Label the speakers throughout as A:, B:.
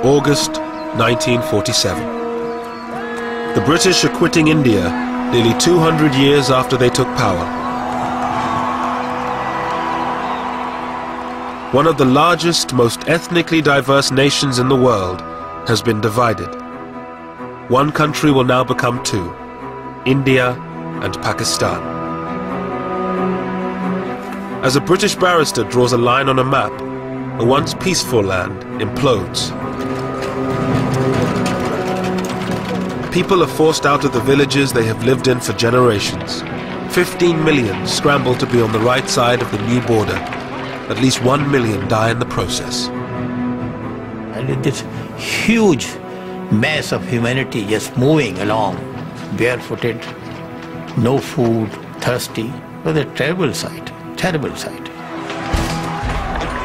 A: August 1947. The British are quitting India nearly 200 years after they took power. One of the largest, most ethnically diverse nations in the world has been divided. One country will now become two, India and Pakistan. As a British barrister draws a line on a map, a once peaceful land implodes. People are forced out of the villages they have lived in for generations. 15 million scramble to be on the right side of the new border. At least 1 million die in the process.
B: And this huge mass of humanity just moving along, barefooted, no food, thirsty. It was a terrible sight, terrible sight.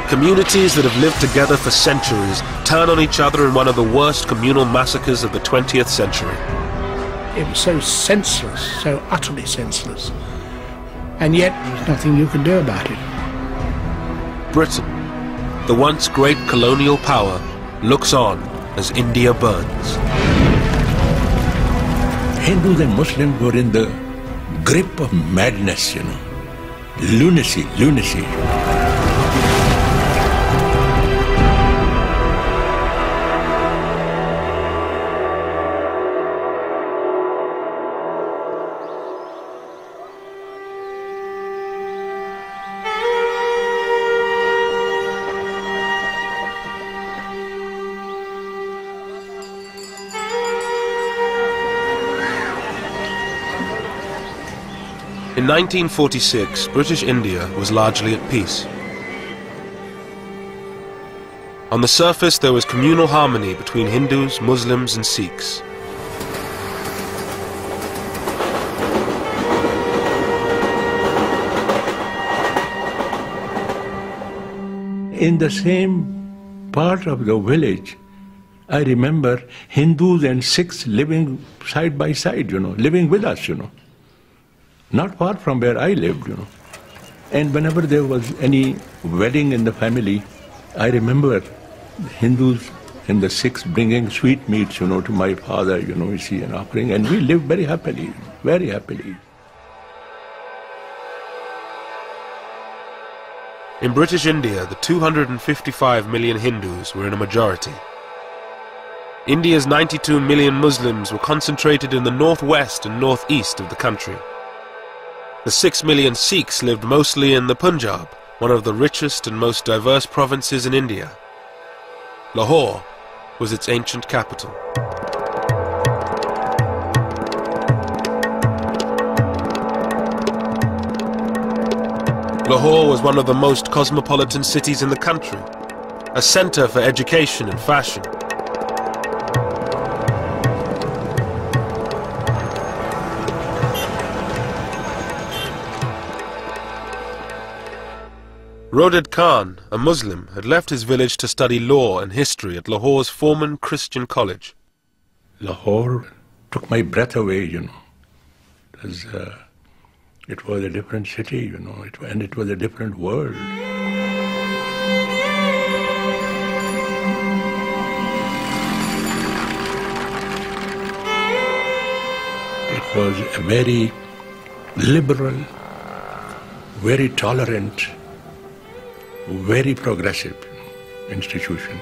A: Communities that have lived together for centuries turn on each other in one of the worst communal massacres of the 20th century.
C: It was so senseless, so utterly senseless. And yet, there's nothing you can do about it.
A: Britain, the once great colonial power, looks on as India burns.
D: Hindus and Muslims were in the grip of madness, you know. Lunacy.
A: In 1946, British India was largely at peace. On the surface, there was communal harmony between Hindus, Muslims, and Sikhs.
D: In the same part of the village, I remember Hindus and Sikhs living side by side, you know, living with us, you know. Not far from where I lived, you know. And whenever there was any wedding in the family, I remember Hindus and the Sikhs bringing sweetmeats, you know, to my father, you know, you see, and offering, and we lived very happily, very happily.
A: In British India, the 255 million Hindus were in a majority. India's 92 million Muslims were concentrated in the northwest and northeast of the country. The 6 million Sikhs lived mostly in the Punjab, one of the richest and most diverse provinces in India. Lahore was its ancient capital. Lahore was one of the most cosmopolitan cities in the country, a center for education and fashion. Roded Khan, a Muslim, had left his village to study law and history at Lahore's Foreman Christian College.
D: Lahore took my breath away, you know. It was a different city, you know, and it was a different world. It was a very liberal, very tolerant, very progressive institution.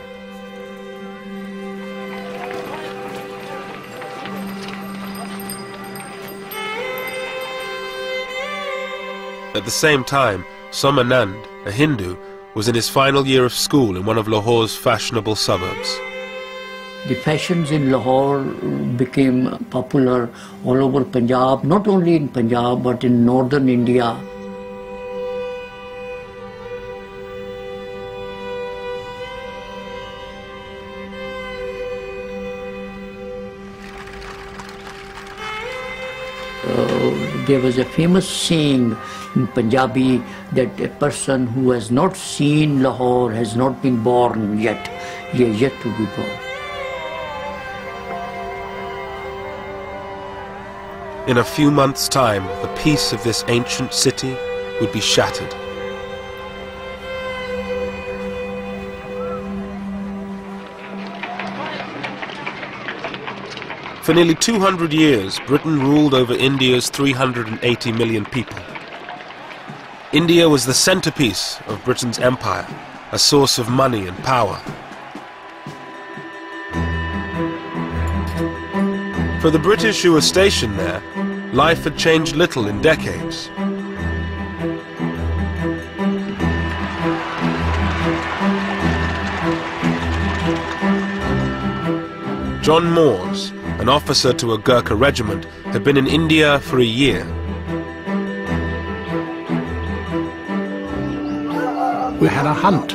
A: At the same time, Somanand, a Hindu, was in his final year of school in one of Lahore's fashionable suburbs.
E: The fashions in Lahore became popular all over Punjab, not only in Punjab but in northern India. There was a famous saying in Punjabi that a person who has not seen Lahore has not been born yet. He is yet to be born.
A: In a few months' time, the peace of this ancient city would be shattered. For nearly 200 years, Britain ruled over India's 380 million people. India was the centerpiece of Britain's empire, a source of money and power. For the British who were stationed there, life had changed little in decades. John Moores, an officer to a Gurkha regiment, had been in India for a year.
C: We had a hunt,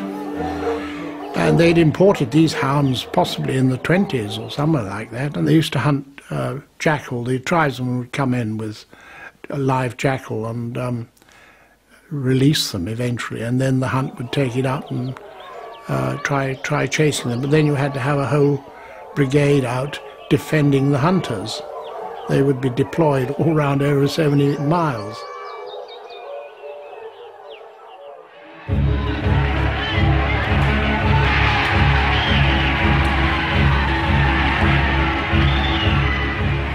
C: and they'd imported these hounds possibly in the 20s or somewhere like that, and they used to hunt jackal. The tribesmen would come in with a live jackal and release them eventually, and then the hunt would take it up and try chasing them. But then you had to have a whole brigade out defending the hunters. They would be deployed all around over 70 miles.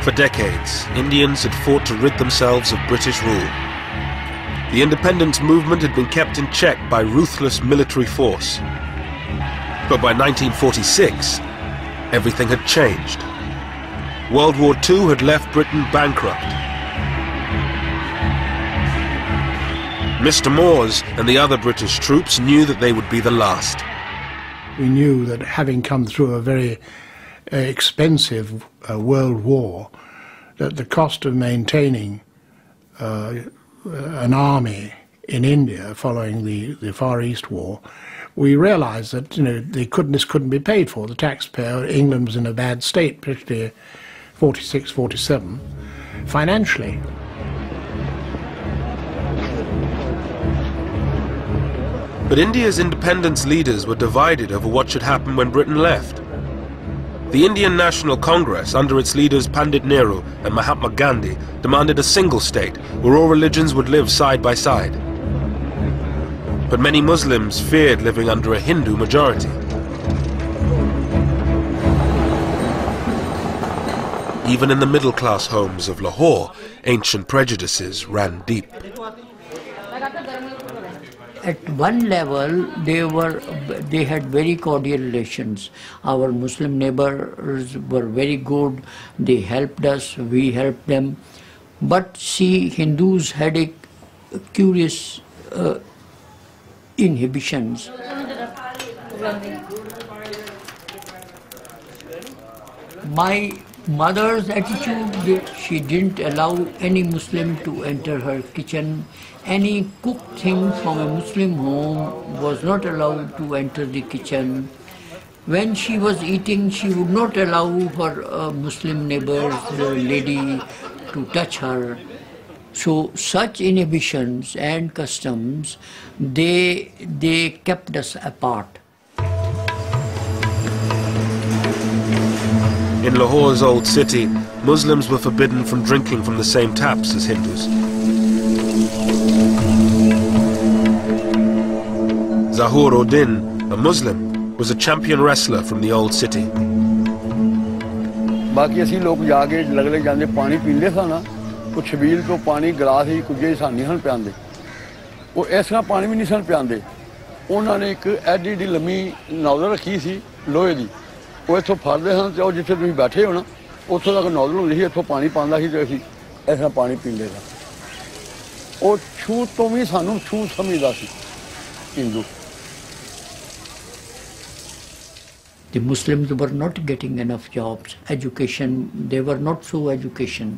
A: For decades, Indians had fought to rid themselves of British rule. The independence movement had been kept in check by ruthless military force. But by 1946, everything had changed. World War II had left Britain bankrupt. Mr. Moores and the other British troops knew that they would be the last.
C: We knew that having come through a very expensive world war, that the cost of maintaining an army in India following the Far East War, we realized that this couldn't be paid for. The taxpayer, England was in a bad state, particularly 46, 47, financially.
A: But India's independence leaders were divided over what should happen when Britain left. The Indian National Congress, under its leaders Pandit Nehru and Mahatma Gandhi, demanded a single state where all religions would live side by side. But many Muslims feared living under a Hindu majority. Even in the middle-class homes of Lahore, ancient prejudices ran deep.
E: At one level, they had very cordial relations. Our Muslim neighbors were very good. They helped us, we helped them. But see, Hindus had a curious inhibitions. My mother's attitude, she didn't allow any Muslim to enter her kitchen. Any cooked thing from a Muslim home was not allowed to enter the kitchen. When she was eating, she would not allow her Muslim neighbors, the lady, to touch her. So such inhibitions and customs, they kept us apart.
A: In Lahore's old city, Muslims were forbidden from drinking from the same taps as Hindus. Zahuruddin, a Muslim, was a champion wrestler from the old city.
F: बाकी असी लोग जाके लगले जाने पानी पींदे सा ना वो छबील तो पानी गिलास ही कुछ सान नहीं सन पियांदे वो ऐसा पानी भी नहीं सन पियांदे उन्होंने एक एडी एडी लम्मी नौजल रखी सी लोहे दी वो इत्थों फड़दे सन ते जिथे तुसीं बैठे हो ना उत्थों तक नौजल होंदी सी इत्थों पानी पांदा सी ते असीं ऐसा पानी पींदे सा वो छूत तो भी सानू छूत समझदा सी Hindu.
E: The Muslims were not getting enough jobs, education, they were not so educated.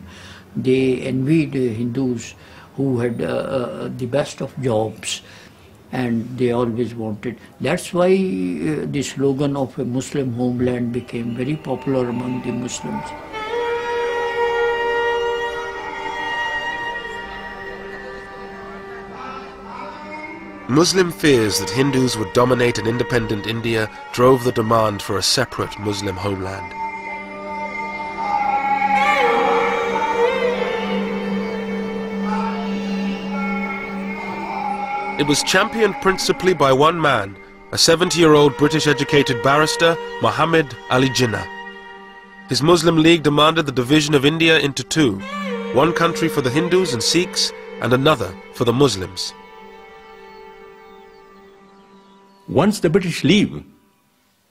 E: They envied Hindus who had the best of jobs, and they always wanted. That's why the slogan of a Muslim homeland became very popular among the Muslims.
A: Muslim fears that Hindus would dominate an independent India drove the demand for a separate Muslim homeland. It was championed principally by one man, a 70-year-old British-educated barrister, Muhammad Ali Jinnah. his Muslim League demanded the division of India into two, one country for the Hindus and Sikhs and another for the Muslims.
D: Once the British leave,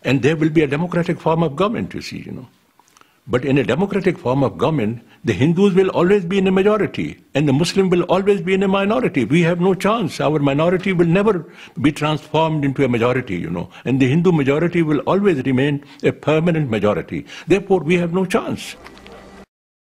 D: and there will be a democratic form of government, you see, But in a democratic form of government, the Hindus will always be in a majority, and the Muslim will always be in a minority. We have no chance. Our minority will never be transformed into a majority, And the Hindu majority will always remain a permanent majority. Therefore, we have no chance.